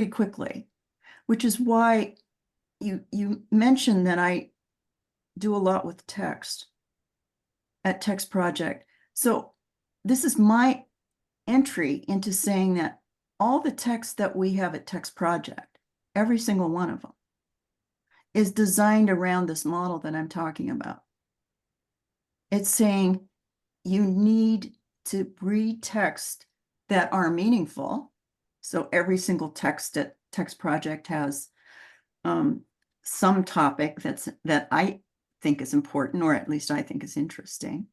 quickly, which is why you mentioned that I do a lot with text at TextProject. So this is my entry into saying that all the text that we have at TextProject, every single one of them, is designed around this model that I'm talking about. It's saying you need to read text that are meaningful. So every single text at TextProject has some topic that I think is important, or at least I think is interesting.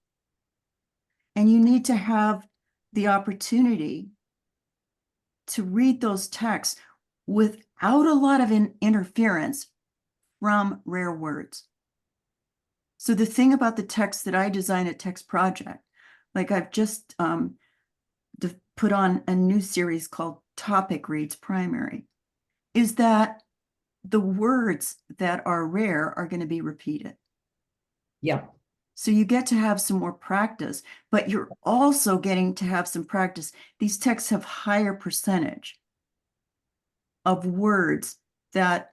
And you need to have the opportunity to read those texts without a lot of interference from rare words. So the thing about the text that I design at TextProject, like I've just put on a new series called Topic Reads Primary, is that the words that are rare are going to be repeated. Yeah. So you get to have some more practice, but you're also getting to have some practice. These texts have higher percentage of words that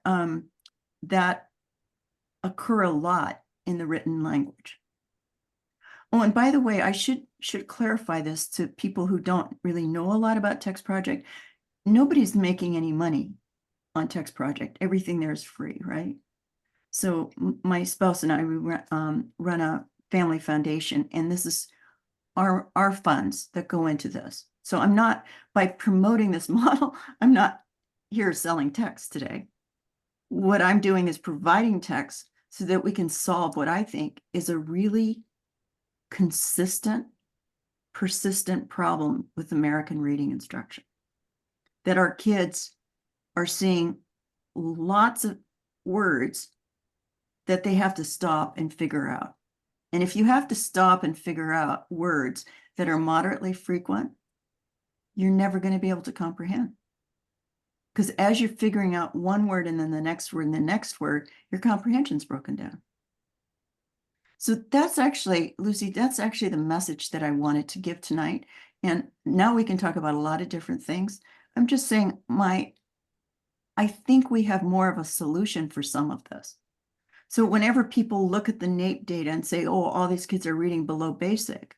that occur a lot in the written language. Oh, and by the way, I should clarify this to people who don't really know a lot about TextProject. Nobody's making any money on TextProject. Everything there is free, right? So my spouse and I, we run a family foundation, and this is our funds that go into this. So I'm not, by promoting this model, I'm not here selling text today. What I'm doing is providing text so that we can solve what I think is a really consistent, persistent problem with American reading instruction. That our kids are seeing lots of words that they have to stop and figure out. And if you have to stop and figure out words that are moderately frequent, you're never going to be able to comprehend. Because as you're figuring out one word and then the next word and the next word, your comprehension's broken down. So that's actually, Lucy, that's actually the message that I wanted to give tonight. And now we can talk about a lot of different things. I'm just saying I think we have more of a solution for some of this. So whenever people look at the NAEP data and say, oh, all these kids are reading below basic,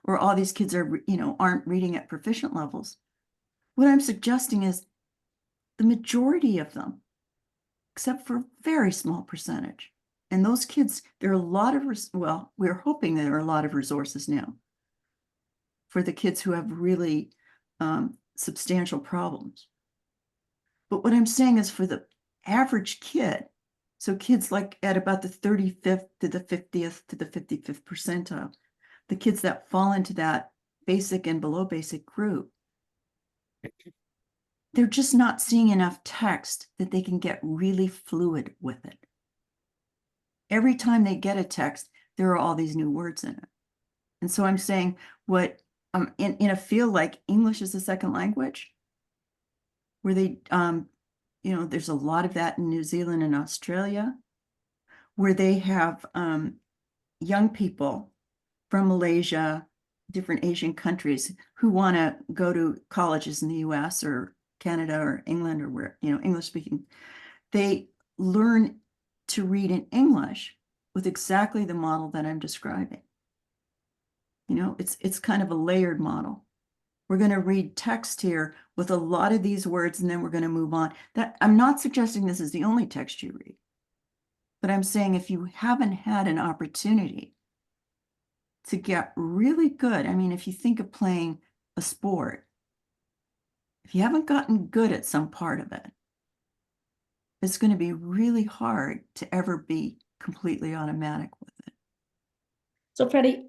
or all these kids are, aren't reading at proficient levels, what I'm suggesting is the majority of them, except for a very small percentage. And those kids, there are a lot of, well, we're hoping there are a lot of resources now for the kids who have really substantial problems. But what I'm saying is for the average kid, so kids like at about the 35th to the 50th to the 55th percentile, the kids that fall into that basic and below basic group, they're just not seeing enough text that they can get really fluid with it. Every time they get a text, there are all these new words in it. And so I'm saying what in a field like English as a second language, where they, there's a lot of that in New Zealand and Australia, where they have young people from Malaysia, different Asian countries who want to go to colleges in the US or Canada or England or where, English speaking. They learn to read in English with exactly the model that I'm describing. It's kind of a layered model. We're going to read text here with a lot of these words, and then we're going to move on. That I'm not suggesting this is the only text you read, but I'm saying if you haven't had an opportunity to get really good, I mean, if you think of playing a sport, if you haven't gotten good at some part of it, it's going to be really hard to ever be completely automatic with it. So Freddie,